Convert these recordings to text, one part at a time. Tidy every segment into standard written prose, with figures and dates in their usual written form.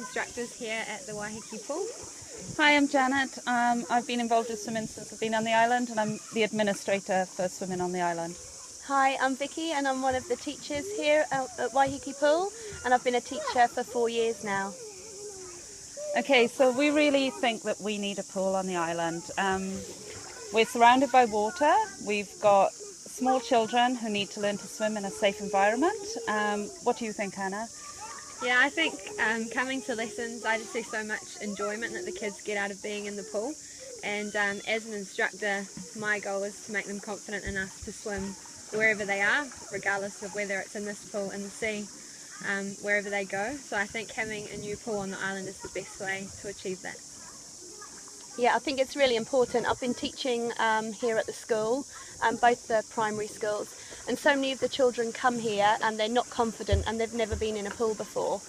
instructors here at the Waiheke Pool. Hi, I'm Janet. I've been involved with swimming since I've been on the island, and I'm the administrator for swimming on the island. Hi, I'm Vicky and I'm one of the teachers here at Waiheke Pool, and I've been a teacher for 4 years now. Okay, so we really think that we need a pool on the island. We're surrounded by water. We've got small children who need to learn to swim in a safe environment. What do you think, Hannah? Yeah, I think coming to lessons, I just see so much enjoyment that the kids get out of being in the pool. And as an instructor, my goal is to make them confident enough to swim wherever they are, regardless of whether it's in this pool, in the sea, wherever they go. So I think having a new pool on the island is the best way to achieve that. Yeah, I think it's really important. I've been teaching here at the school, both the primary schools, and so many of the children come here and they're not confident and they've never been in a pool before.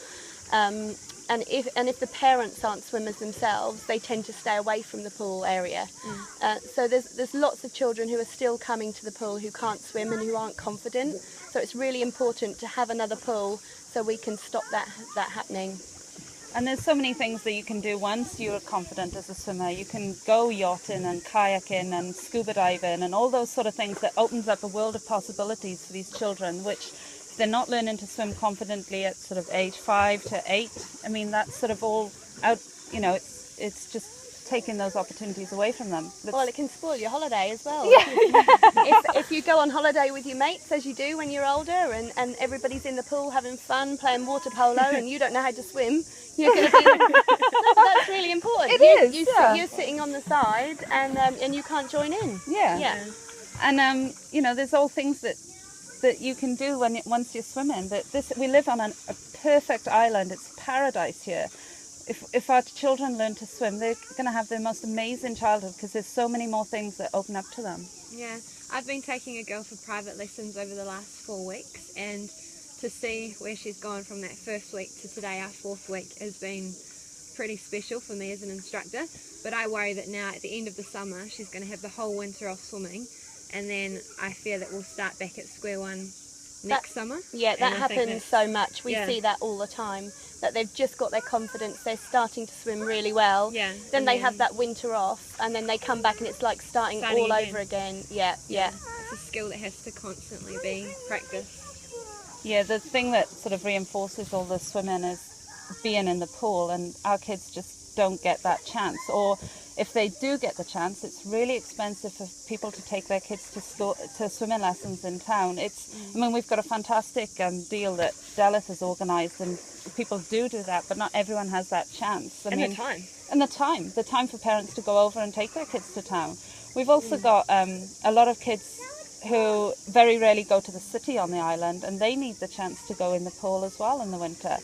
And if the parents aren't swimmers themselves, they tend to stay away from the pool area. So there's lots of children who are still coming to the pool who can't swim and who aren't confident. So it's really important to have another pool so we can stop that happening. And there's so many things that you can do once you're confident as a swimmer. You can go yachting and kayaking and scuba diving and all those sort of things that opens up a world of possibilities for these children, which if they're not learning to swim confidently at sort of age 5 to 8, I mean, that's sort of all out, you know, it's just taking those opportunities away from them. Well, it can spoil your holiday as well. Yeah. If you go on holiday with your mates, as you do when you're older, and everybody's in the pool having fun, playing water polo, and you don't know how to swim, you're going to be... That's really important. You're sitting on the side and you can't join in. Yeah. And, you know, there's all things that you can do once you're swimming. We live on a perfect island. It's paradise here. If our children learn to swim, they're going to have the most amazing childhood because there's so many more things that open up to them. Yeah, I've been taking a girl for private lessons over the last 4 weeks, and to see where she's gone from that first week to today, our 4th week, has been pretty special for me as an instructor. But I worry that now at the end of the summer, she's going to have the whole winter off swimming, and then I fear that we'll start back at square one next summer. Yeah, that happens so much. We see that all the time, that they've just got their confidence, they're starting to swim really well, then they have that winter off, and then they come back and it's like starting all over again. Yeah. It's a skill that has to constantly be practiced. Yeah, the thing that sort of reinforces all the swimming is being in the pool, and our kids just don't get that chance. Or if they do get the chance, it's really expensive for people to take their kids to swimming lessons in town. I mean, we've got a fantastic deal that Delith has organised, and people do that, but not everyone has that chance. The time. And the time for parents to go over and take their kids to town. We've also got a lot of kids who very rarely go to the city on the island, and they need the chance to go in the pool as well in the winter.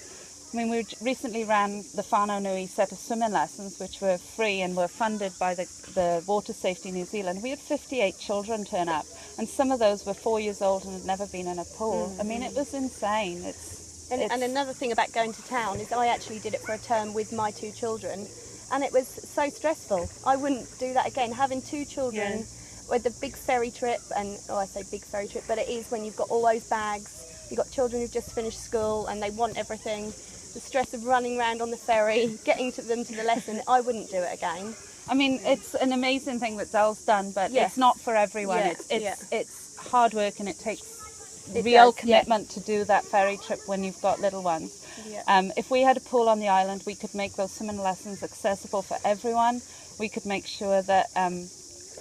I mean, we recently ran the Whānau Nui set of swimming lessons, which were free and were funded by the Water Safety New Zealand. We had 58 children turn up, and some of those were 4 years old and had never been in a pool. I mean, it was insane. And another thing about going to town is I actually did it for a term with my 2 children, and it was so stressful. I wouldn't do that again. Having 2 children with the big ferry trip, and I say big ferry trip, but it is when you've got all those bags, you've got children who've just finished school and they want everything. The stress of running around on the ferry, getting them to the lesson, I wouldn't do it again. I mean, it's an amazing thing that Del's done, but it's not for everyone. It's hard work, and it takes real commitment to do that ferry trip when you've got little ones. If we had a pool on the island, we could make those swimming lessons accessible for everyone. We could make sure that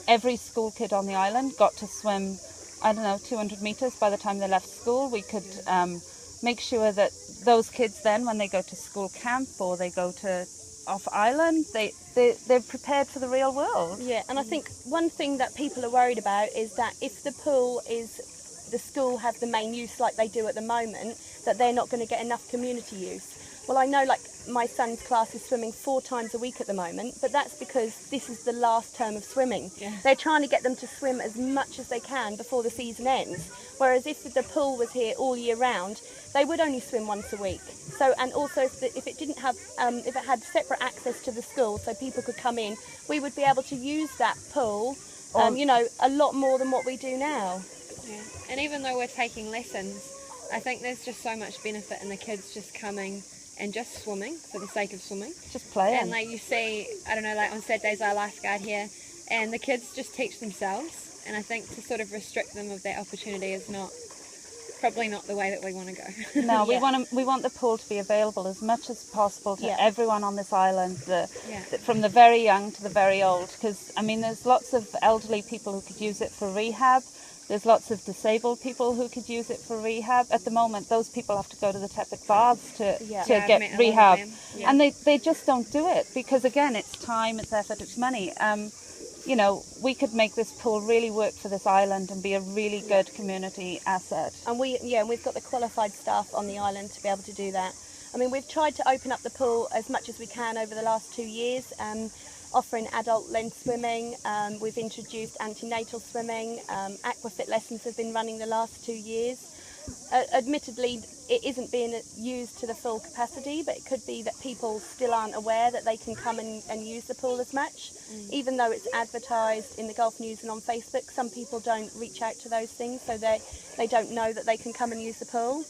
every school kid on the island got to swim, 200 metres by the time they left school. We could make sure that those kids then, when they go to school camp or they go to off island, they're prepared for the real world. Yeah, and I think one thing that people are worried about is that if the pool is, the school have the main use like they do at the moment, that they're not going to get enough community use. Well, I know, like, my son's class is swimming 4 times a week at the moment, but that's because this is the last term of swimming. They're trying to get them to swim as much as they can before the season ends. Whereas if the pool was here all year round, they would only swim once a week. So, and also if it didn't have, if it had separate access to the school, so people could come in, we would be able to use that pool, you know, a lot more than what we do now. And even though we're taking lessons, I think there's just so much benefit in the kids just coming and just swimming for the sake of swimming. Just playing. And like you see, I don't know, like on Saturdays I lifeguard here, and the kids just teach themselves, and I think to sort of restrict them of that opportunity is probably not the way that we want to go. No, we want the pool to be available as much as possible to everyone on this island, from the very young to the very old, because I mean there's lots of elderly people who could use it for rehab. There's lots of disabled people who could use it for rehab. At the moment, those people have to go to the tepid baths to get rehab. Yeah. And they just don't do it because, again, it's time, it's effort, it's money. You know, we could make this pool really work for this island and be a really good community asset. And we've got the qualified staff on the island to be able to do that. I mean, we've tried to open up the pool as much as we can over the last 2 years. Offering adult length swimming, we've introduced antenatal swimming, aquafit lessons have been running the last 2 years. Admittedly, it isn't being used to the full capacity, but it could be that people still aren't aware that they can come and use the pool as much. Even though it's advertised in the Gulf News and on Facebook, some people don't reach out to those things, so they don't know that they can come and use the pool.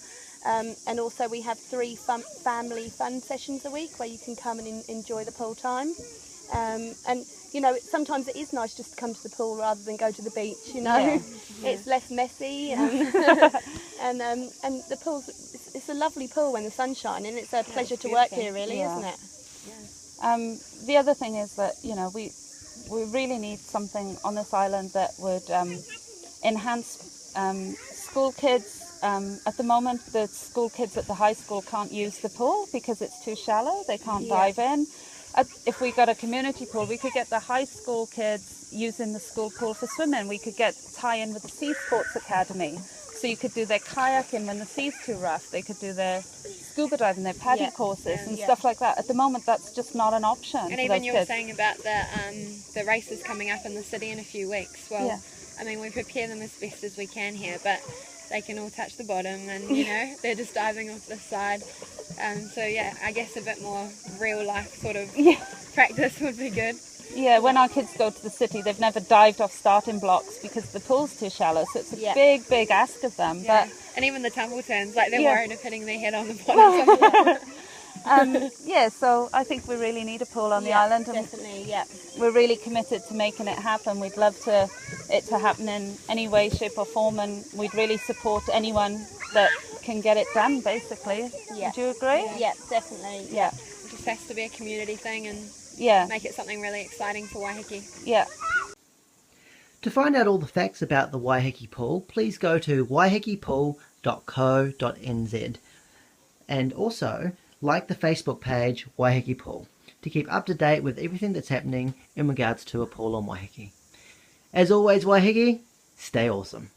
And also we have 3 family fun sessions a week where you can come and enjoy the pool time. And you know, sometimes it is nice just to come to the pool rather than go to the beach, you know. It's less messy and the pool's it's a lovely pool when the sun's shining. It's a pleasure to work here, really, isn't it? The other thing is that, you know, we really need something on this island that would enhance school kids. At the moment, the school kids at the high school can't use the pool because it's too shallow. They can't dive in. If we got a community pool, we could get the high school kids using the school pool for swimming. We could tie in with the Sea Sports Academy. So you could do their kayaking when the sea's too rough. They could do their scuba diving, their PADI courses and stuff like that. At the moment, that's just not an option. And even you were saying about the races coming up in the city in a few weeks. Well, I mean, we prepare them as best as we can here, but they can all touch the bottom and, you know, they're just diving off the side. So, yeah, I guess a bit more real life sort of practice would be good. Yeah, when our kids go to the city, they've never dived off starting blocks because the pool's too shallow. So it's a big ask of them. Yeah. But and even the tumble turns, like they're worried of hitting their head on the bottom. So I think we really need a pool on the island. And definitely, we're really committed to making it happen. We'd love it to happen in any way, shape or form, and we'd really support anyone that can get it done, basically. Would you agree? Yeah, definitely. Yeah. It just has to be a community thing and make it something really exciting for Waiheke. Yeah. To find out all the facts about the Waiheke Pool, please go to waihekepool.co.nz and also like the Facebook page Waiheke Pool to keep up to date with everything that's happening in regards to a pool on Waiheke. As always, Waiheke, stay awesome.